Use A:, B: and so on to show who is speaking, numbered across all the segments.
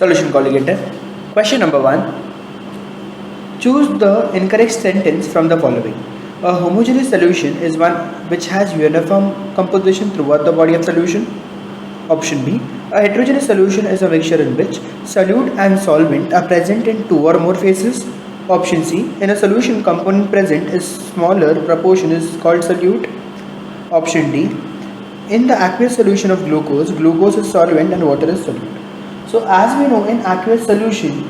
A: Solution colligator. Question number 1. Choose the incorrect sentence from the following. A homogeneous solution is one which has uniform composition throughout the body of solution. Option B. A heterogeneous solution is a mixture in which solute and solvent are present in two or more phases. Option C. In a solution, component present is smaller proportion is called solute. Option D. In the aqueous solution of glucose, glucose is solvent and water is solute. So as we know, in aqueous solution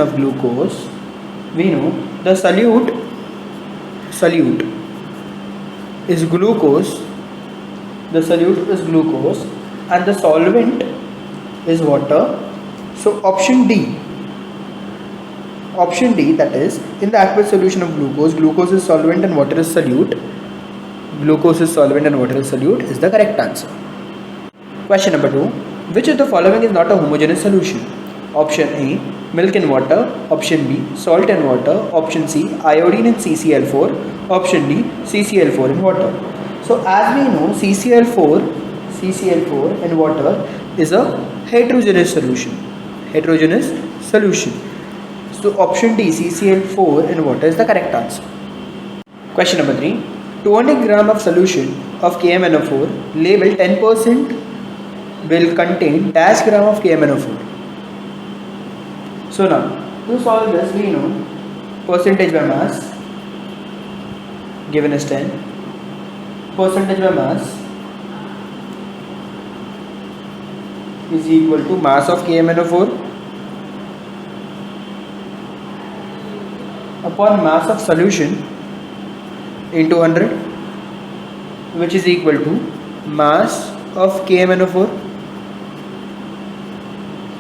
A: of glucose, we know the solute is glucose. The solute is glucose and the solvent is water. So option D, that is, in the aqueous solution of glucose, glucose is solvent and water is solute. Glucose is solvent and water is solute is the correct answer. Question number 2. Which of the following is not a homogeneous solution? Option A, milk and water. Option B, salt and water. Option C, iodine and CCl4. Option D, CCl4 and water. So as we know, CCl4 and water is a heterogeneous solution. So option D, CCl4 and water is the correct answer. Question number 3. 200 gram of solution of KMnO4 labeled 10% will contain dash gram of KMnO4. So now, to solve this, we know percentage by mass given as 10, percentage by mass is equal to mass of KMnO4 upon mass of solution into 100, which is equal to mass of KMnO4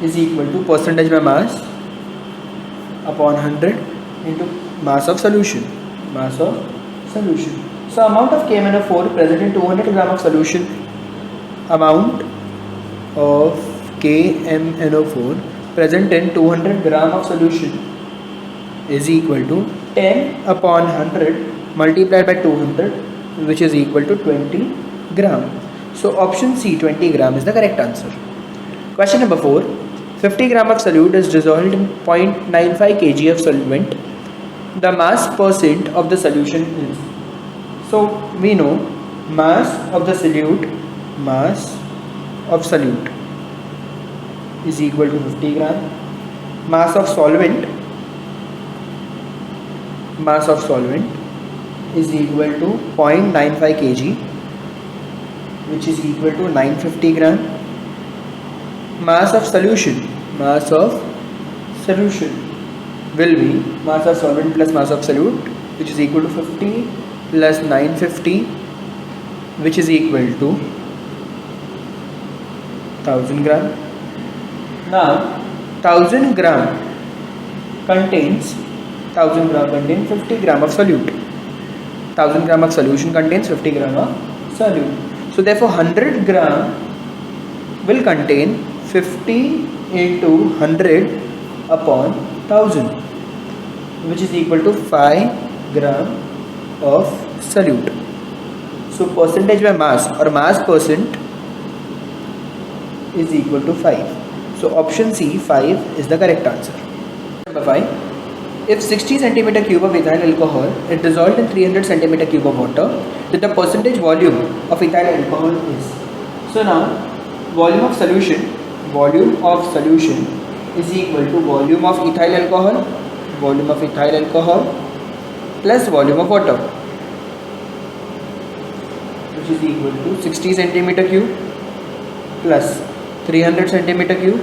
A: is equal to percentage by mass upon 100 into mass of solution. So amount of KMnO4 present in 200 gram of solution, amount of KMnO4 present in 200 gram of solution is equal to 10 upon 100 multiplied by 200, which is equal to 20 gram. So option C, 20 gram is the correct answer. Question number 4. 50 gram of solute is dissolved in 0.95 kg of solvent. The mass percent of the solution is. So we know mass of solute is equal to 50 gram. Mass of solvent is equal to 0.95 kg, which is equal to 950 gram. Mass of solution will be mass of solvent plus mass of solute, which is equal to 50 plus 950, which is equal to 1000 gram. Now 1000 gram contains 50 gram of solute. 1000 gram of solution contains 50 gram of solute. So therefore 100 gram will contain 50 into 100 upon 1000, which is equal to 5 gram of solute. So percentage by mass or mass percent is equal to 5. So option C, 5 is the correct answer. Number 5. If 60 centimeter cube of ethyl alcohol is dissolved in 300 centimeter cube of water, then the percentage volume of ethyl alcohol is. So now volume of solution is equal to volume of ethyl alcohol plus volume of water, which is equal to 60 centimeter cube plus 300 centimeter cube.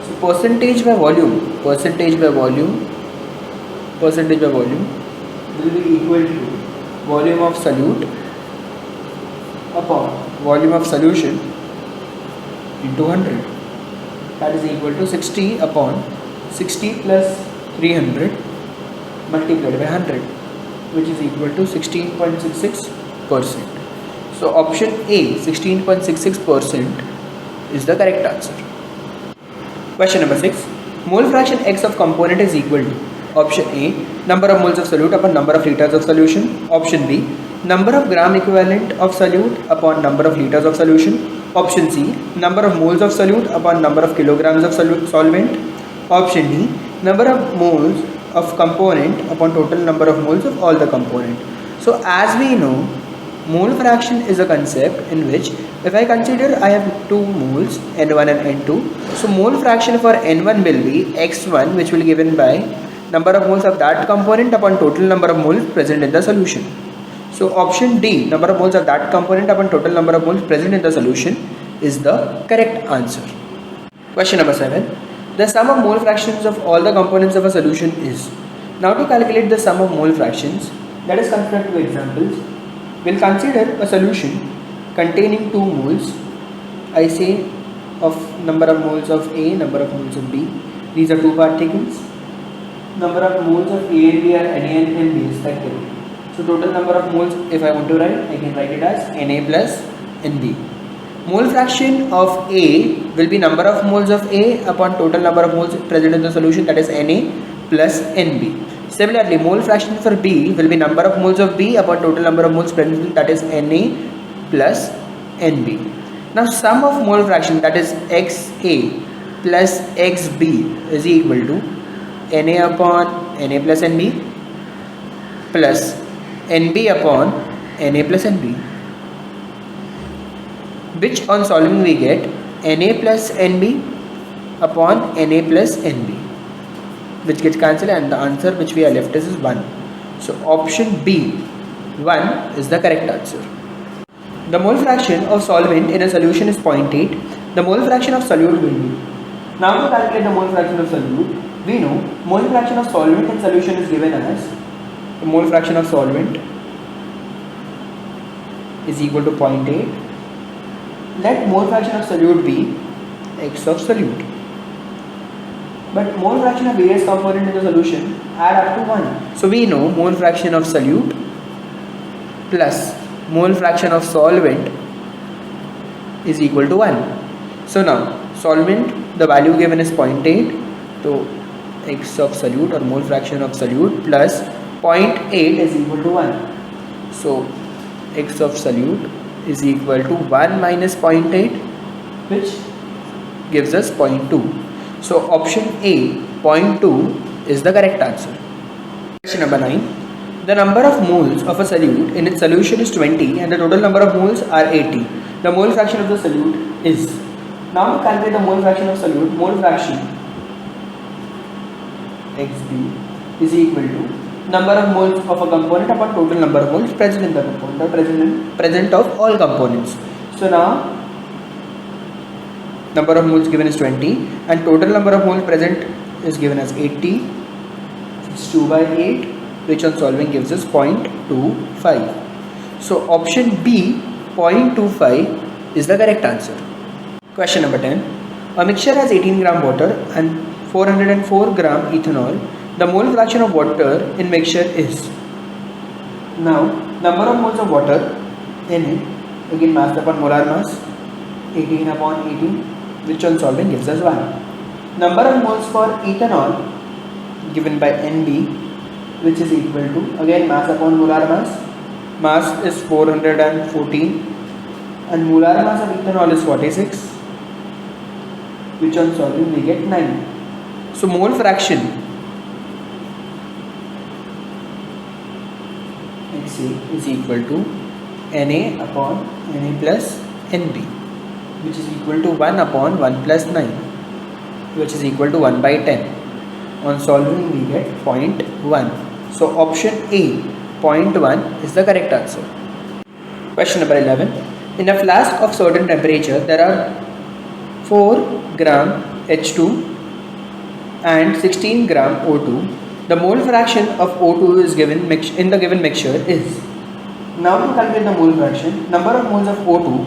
A: So percentage by volume will be equal to volume of solute upon volume of solution into 100. That is equal to 60 upon 60 plus 300 multiplied by 100, which is equal to 16.66%. So option A, 16.66% is the correct answer. Question number 6. Mole fraction X of component is equal to. Option A, number of moles of solute upon number of liters of solution. Option B, number of gram equivalent of solute upon number of liters of solution. Option C, number of moles of solute upon number of kilograms of solvent. Option D, number of moles of component upon total number of moles of all the component. So as we know, mole fraction is a concept in which if I consider I have two moles N1 and N2, so mole fraction for N1 will be X1, which will be given by number of moles of that component upon total number of moles present in the solution. So option D, number of moles of that component upon total number of moles present in the solution, is the correct answer. Question number 7. The sum of mole fractions of all the components of a solution is. Now to calculate the sum of mole fractions, let us consider two examples. We'll consider a solution containing 2 moles, I say, of number of moles of A, number of moles of B. These are two particles. Number of moles of A and B are Na and Nb respectively. So total number of moles, if I want to write, I can write it as Na plus Nb. Mole fraction of A will be number of moles of A upon total number of moles present in the solution, that is Na plus Nb. Similarly, mole fraction for B will be number of moles of B upon total number of moles present, that is Na plus Nb. Now sum of mole fraction, that is Xa plus Xb, is equal to Na upon Na plus Nb plus Nb upon Na plus Nb, which on solving we get Na plus Nb upon Na plus Nb, which gets cancelled, and the answer which we are left is 1. So option B, 1, is the correct answer. The mole fraction of solvent in a solution is 0.8. The mole fraction of solute will be. Now to calculate the mole fraction of solute, we know mole fraction of solvent in solution is given as the mole fraction of solvent is equal to 0.8. Let mole fraction of solute be X of solute. But mole fraction of various component in the solution add up to 1. So we know mole fraction of solute plus mole fraction of solvent is equal to 1. So now solvent, the value given is 0.8. So X of solute or mole fraction of solute plus 0.8 is equal to 1. So X of solute is equal to 1 minus 0.8, which gives us 0.2. So option A, 0.2, is the correct answer. Question number 9. The number of moles of a solute in its solution is 20 and the total number of moles are 80. The mole fraction of the solute is. Now to calculate the mole fraction of solute, mole fraction Xb is equal to number of moles of a component upon total number of moles present in the component, or present of all components. So now number of moles given is 20 and total number of moles present is given as 80. It's 2 by 8, which on solving gives us 0.25. So option B, 0.25, is the correct answer. Question number 10. A mixture has 18 gram water and 404 gram ethanol. The mole fraction of water in mixture is. Now number of moles of water in it, again mass upon molar mass, 18 upon 18, which on solving gives us 1. Number of moles for ethanol given by Nb, which is equal to, again mass upon molar mass. Mass is 414 and molar mass of ethanol is 46, which on solving we get 9. So mole fraction Xa is equal to Na upon Na plus Nb, which is equal to 1 upon 1 plus 9, which is equal to 1 by 10. On solving we get 0.1. So option A, 0.1, is the correct answer. Question number 11. In a flask of certain temperature, there are 4 gram H2 and 16 gram O2. The mole fraction of O2 is given in the given mixture is. Now to calculate the mole fraction, number of moles of O2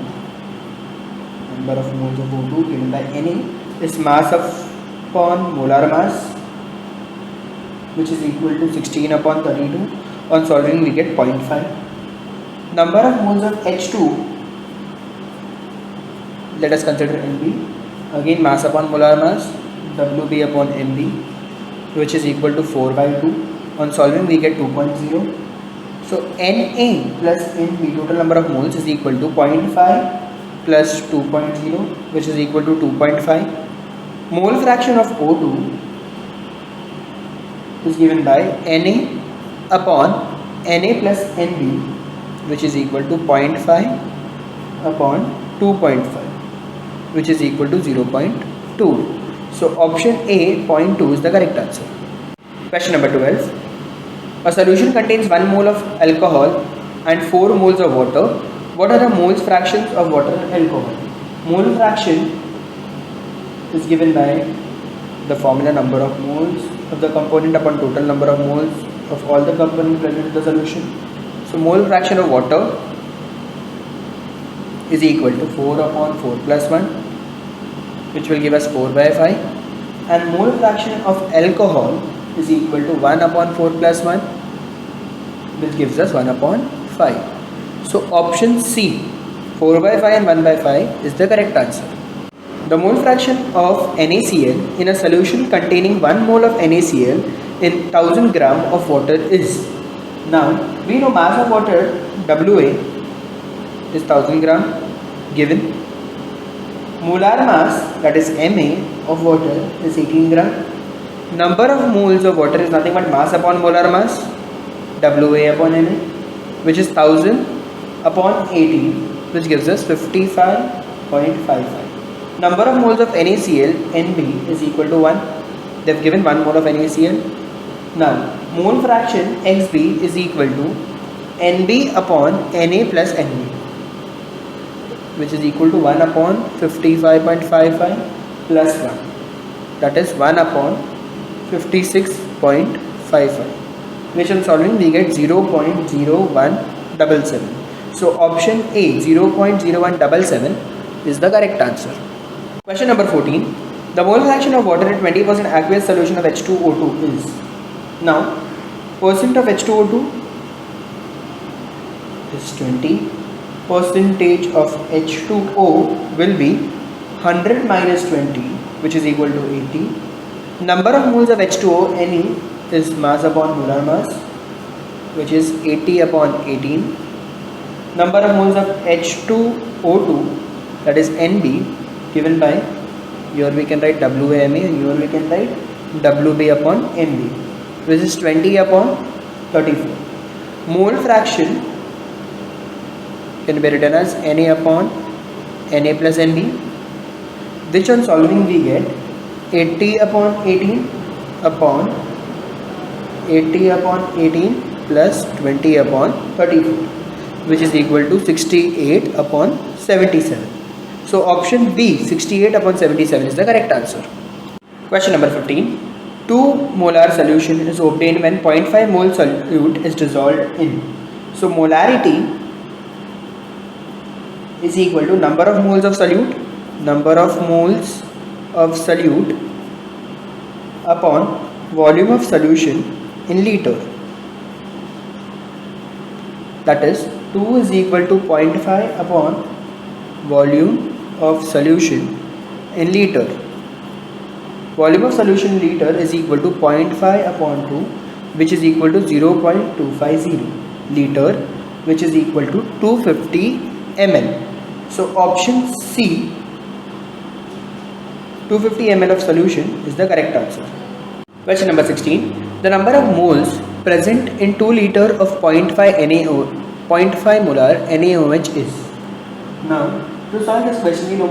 A: given by Na is mass upon molar mass, which is equal to 16 upon 32. On solving we get 0.5. Number of moles of H2, let us consider Nb, again mass upon molar mass, Wb upon Mb, which is equal to 4 by 2. On solving we get 2.0. So Na plus Nb, total number of moles, is equal to 0.5 plus 2.0, which is equal to 2.5. Mole fraction of O2 is given by Na upon Na plus Nb, which is equal to 0.5 upon 2.5, which is equal to 0.2. So option A, 0.2 is the correct answer. Question number 12. A solution contains 1 mole of alcohol and 4 moles of water. What are the moles fractions of water and alcohol? Mole fraction is given by the formula number of moles of the component upon total number of moles of all the components present in the solution. So mole fraction of water is equal to 4 upon 4 plus 1, which will give us 4 by 5, and mole fraction of alcohol is equal to 1 upon 4 plus 1, which gives us 1 upon 5. So option C, 4 by 5 and 1 by 5 is the correct answer. The mole fraction of NaCl in a solution containing 1 mole of NaCl in 1000 gram of water is. Now we know mass of water Wa is 1000 gram given. Molar mass, that is Ma, of water is 18 gram. Number of moles of water is nothing but mass upon molar mass, Wa upon Ma, which is 1000 upon 18, which gives us 55.55. Number of moles of NaCl, Nb, is equal to 1. They have given 1 mole of NaCl. Now, mole fraction Xb is equal to Nb upon Na plus Nb, which is equal to 1 upon 55.55 plus 1. That is 1 upon 56.55. Which on solving we get 0.0177. So option A, 0.0177 is the correct answer. Question number 14. The mole fraction of water in 20% aqueous solution of H2O2 is. Now, percent of H2O2 is 20. Percentage of H2O will be 100 minus 20, which is equal to 80. Number of moles of H2O, Ne, is mass upon molar mass, which is 80 upon 18. Number of moles of H2O2, that is Nb, given by, here we can write Wma and here we can write Wb upon Nb, which is 20 upon 34. Mole fraction can be written as Na upon Na plus Nb, which on solving we get 80 upon 18 upon 80 upon 18 plus 20 upon 34, which is equal to 68 upon 77. So option B, 68 upon 77 is the correct answer. Question number 15. 2 molar solution is obtained when 0.5 mole solute is dissolved in. So molarity is equal to number of moles of solute upon volume of solution in liter. That is 2 is equal to 0.5 upon volume of solution in liter. Volume of solution in liter is equal to 0.5 upon 2, which is equal to 0.250 liter, which is equal to 250 ml. So option C, 250 ml of solution is the correct answer. Question number 16. The number of moles present in 2 liter of 0.5 molar NaOH is. Now, to solve this question, we know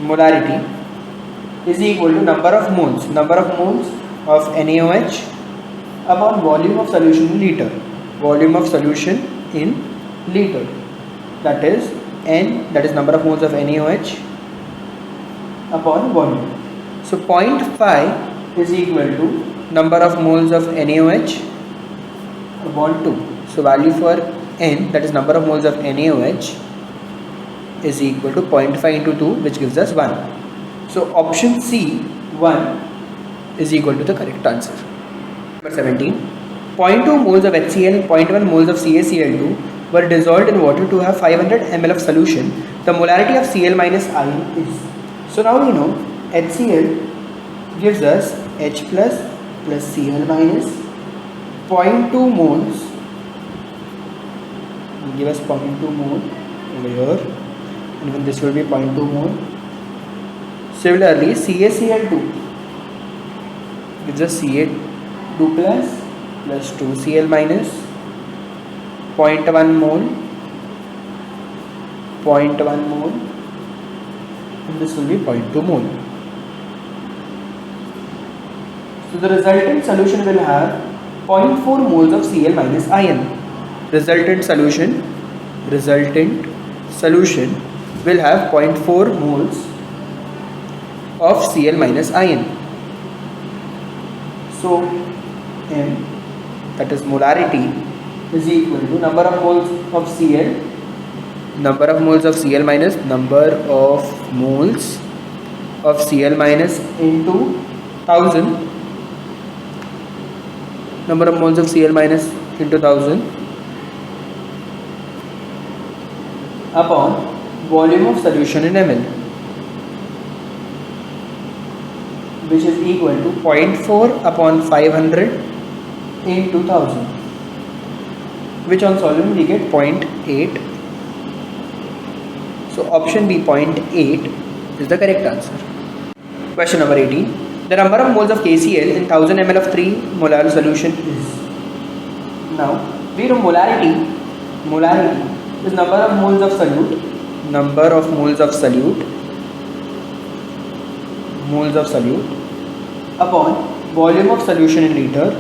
A: molarity is equal to number of moles of NaOH upon volume of solution in liter. That is N, that is number of moles of NaOH upon volume. So 0.5 is equal to number of moles of NaOH upon 2. So value for N, that is number of moles of NaOH, is equal to 0.5 into 2, which gives us 1. So option C, 1, is equal to the correct answer. Number 17. 0.2 moles of HCl and 0.1 moles of CaCl2 were dissolved in water to have 500 ml of solution. The molarity of Cl minus ion is. So now we know HCl gives us H plus Cl minus 0.2 moles, give us 0.2 mole over here, and then this will be 0.2 mole. Similarly, CaCl2 gives us Ca2 plus 2Cl minus 0.1 mole, 0.1 mole, and this will be 0.2 mole. So the resultant solution will have 0.4 moles of Cl minus ion. Resultant solution will have 0.4 moles of Cl minus ion. So M, that is molarity, is equal to number of moles of Cl, number of moles of Cl minus number of moles of Cl minus into 1000, number of moles of Cl minus into 1000 upon volume of solution in ml, which is equal to 0.4 upon 500 into 1000, which on solving we get 0.8. So option B, 0.8, is the correct answer. Question number 18. The number of moles of KCl in 1000 ml of 3 molar solution is. Now we know molarity is number of moles of solute, upon volume of solution in liter,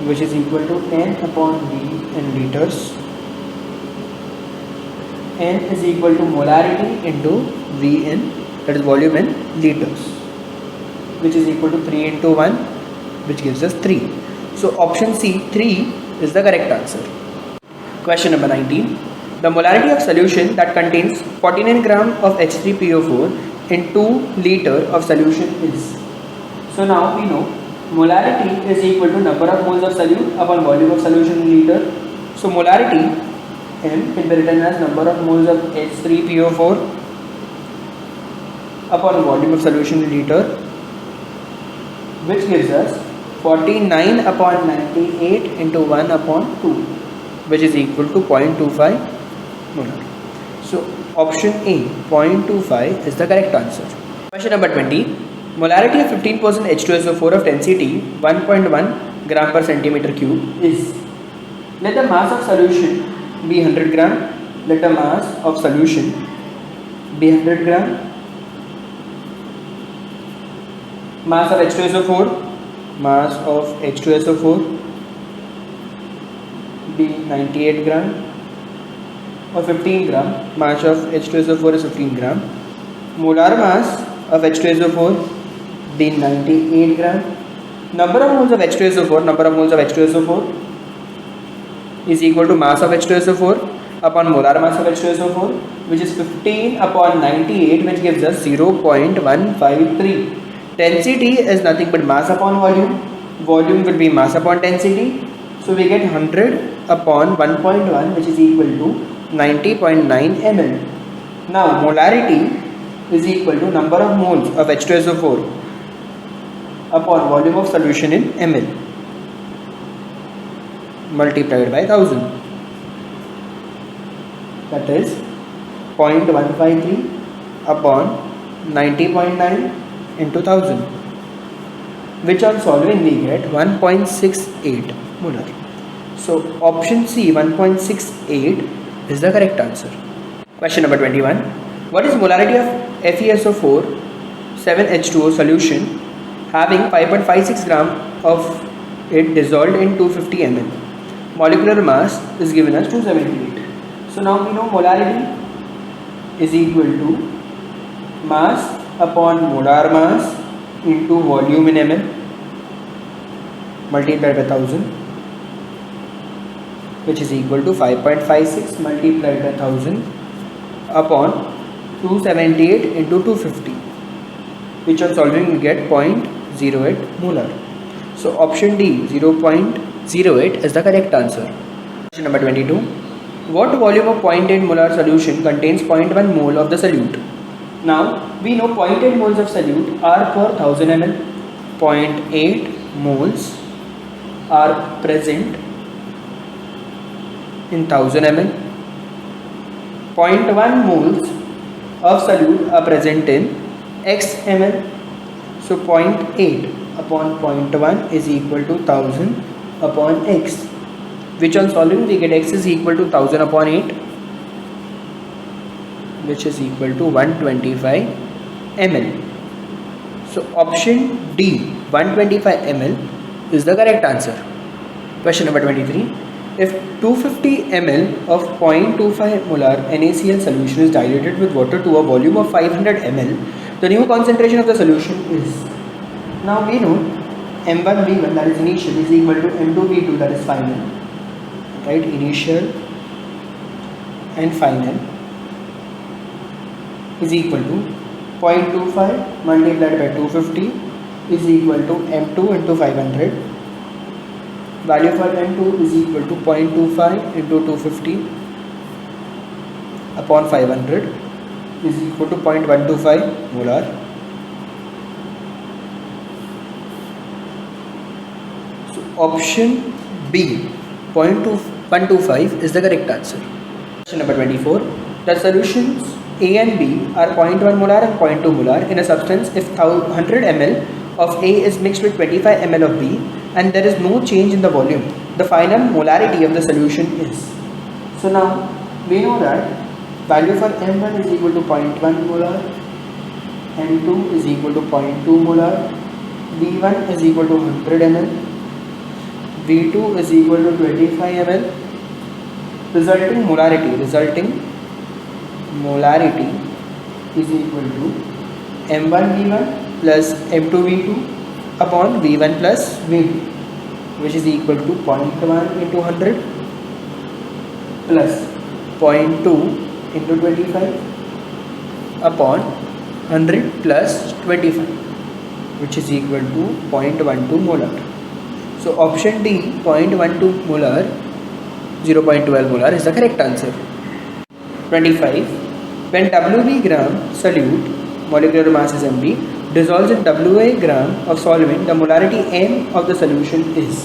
A: which is equal to N upon V in liters. N is equal to molarity into V in, that is volume in liters, which is equal to 3 into 1, which gives us 3. So option C, 3, is the correct answer. Question number 19. The molarity of solution that contains 49 gram of H3PO4 in 2 liter of solution is. So now we know molarity is equal to number of moles of solute upon volume of solution in liter. So molarity M can be written as number of moles of H3PO4 upon volume of solution in liter, which gives us 49 upon 98 into 1 upon 2, which is equal to 0.25 molar. So option A, 0.25, is the correct answer. Question number 20. Molarity of 15% H2SO4 of density 1.1 gram per centimeter cube is. Let the mass of solution be 100 gram. Let the mass of solution be 100 gram. Mass of H2SO4 be 98 gram, or 15 gram. Mass of H2SO4 is 15 gram. Molar mass of H2SO4 be 98 gram. Number of moles of H2SO4 is equal to mass of H2SO4 upon molar mass of H2SO4, which is 15 upon 98, which gives us 0.153. Density is nothing but mass upon volume. Volume will be mass upon density. So we get 100 upon 1.1, which is equal to 90.9 ml. Now molarity is equal to number of moles of H2SO4 upon volume of solution in ml multiplied by 1000. That is 0.153 upon 90.9 into 1000, which on solving we get 1.68 molar. So option C, 1.68, is the correct answer. Question number 21. What is molarity of FeSO4 7H2O solution having 5.56 gram of it dissolved in 250 ml? Molecular mass is given as 278. So now we know molarity is equal to mass upon molar mass into volume in ml multiplied by 1000, which is equal to 5.56 multiplied by 1000 upon 278 into 250, which on solving we get 0.08 molar. So option D, 0.08, is the correct answer. Question number 22. What volume of 0.8 molar solution contains 0.1 mole of the solute? Now we know 0.8 moles of solute are per 1000 ml. 0.8 moles are present in 1000 ml. 0.1 moles of solute are present in x ml. So 0.8 upon 0.1 is equal to 1000 upon x, which on solving we get x is equal to 1000 upon 8, which is equal to 125 ml. So option D, 125 ml is the correct answer. Question number 23. If 250 ml of 0.25 molar NaCl solution is diluted with water to a volume of 500 ml, the new concentration of the solution is. Now we know M1 V1, that is initial, is equal to M2 V2, that is final. Right? Initial and final is equal to 0.25 multiplied by 250 is equal to M2 into 500. Value for M2 is equal to 0.25 into 250 upon 500 is equal to 0.125 molar. So option B, 0.125 is the correct answer. Question number 24. The solutions A and B are 0.1 molar and 0.2 molar in a substance if 100 ml of A is mixed with 25 ml of B and there is no change in the volume. The final molarity of the solution is. So now we know that value for M1 is equal to 0.1 molar, M2 is equal to 0.2 molar, V1 is equal to 100 ml, V2 is equal to 25 ml. Resulting molarity is equal to M1 V1 plus M2 V2 upon V1 plus V2, which is equal to 0.1 into 100 plus 0.2 into 25 upon 100 plus 25, which is equal to 0.12 molar. So option D, 0.12 molar, 0.12 molar is the correct answer. 25. When WB gram solute, molecular mass is MB, dissolves in WA gram of solvent, the molarity M of the solution is.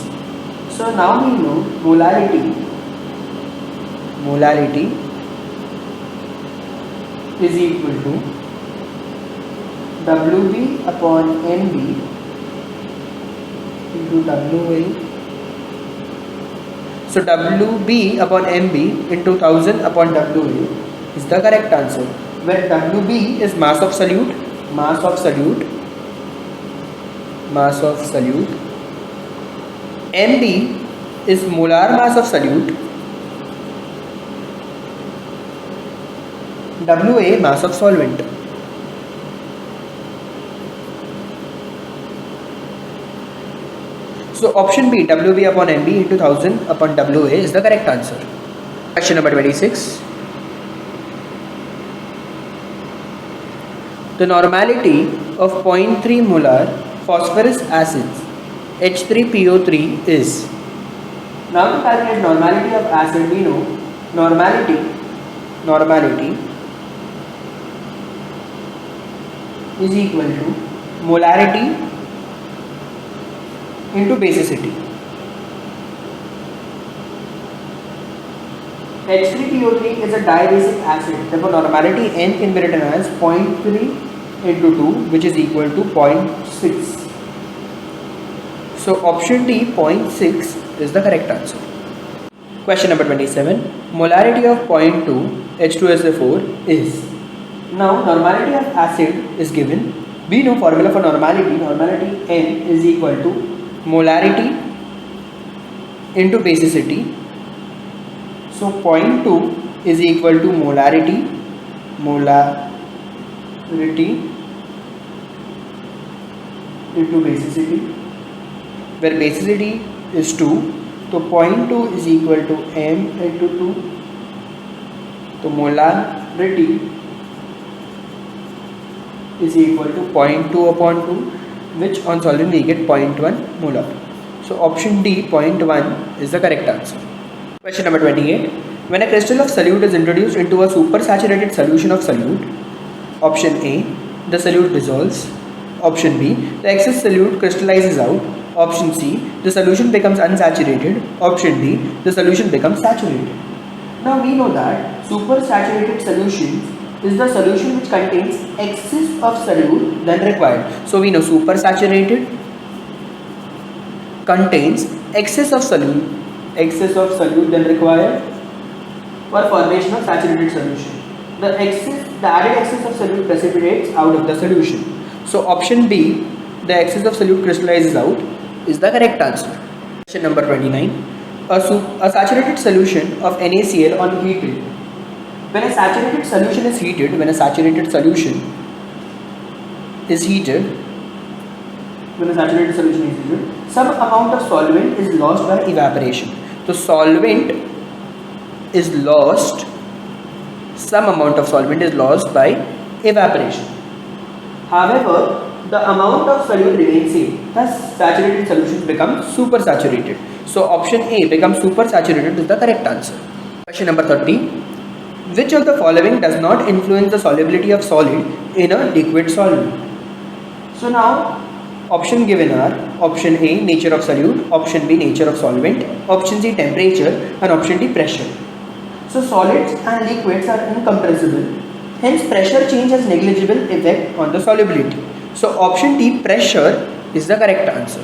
A: So now we know molarity is equal to WB upon MB into WA. So WB upon MB into 1000 upon WA is the correct answer, where WB is mass of solute, MB is molar mass of solute, WA mass of solvent. So option B, WB upon MB into 1000 upon WA is the correct answer. Question number 26. The normality of 0.3 molar phosphorus acids H3PO3 is. Now to calculate normality of acid, we know normality is equal to molarity into basicity. H3PO3 is a dibasic acid, therefore normality N can be written as 0.3 into 2, which is equal to 0.6. So option D, 0.6 is the correct answer. Question number 27. Molarity of 0.2 H2SO4 is. Now normality of acid is given. We know formula for normality N is equal to molarity into basicity. So 0.2 is equal to molarity into basicity, where basicity is 2. So 0.2 is equal to M into 2. So molarity is equal to 0.2 upon 2, which on solving we get 0.1 molar. So option D, 0.1 is the correct answer. Question number 28. When a crystal of solute is introduced into a supersaturated solution of solute, option A, the solute dissolves. Option B, the excess solute crystallizes out. Option C, the solution becomes unsaturated. Option D, the solution becomes saturated. Now we know that supersaturated solution is the solution which contains excess of solute than required. So we know supersaturated contains excess of solute than required for formation of saturated solution. The added excess of solute precipitates out of the solution. So option B, the excess of solute crystallizes out, is the correct answer. Question number 29. A saturated solution of NaCl on heated. When a saturated solution is heated, some amount of solvent is lost by evaporation. So some amount of solvent is lost by evaporation. However, the amount of solute remains same. Thus, saturated solutions become supersaturated. So option A, becomes supersaturated, is the correct answer. Question number 30. Which of the following does not influence the solubility of solid in a liquid solvent? So now, option given are option A, nature of solute, option B, nature of solvent, option C, temperature, and option D, pressure. So solids and liquids are incompressible, hence pressure change has negligible effect on the solubility. So option D, pressure, is the correct answer.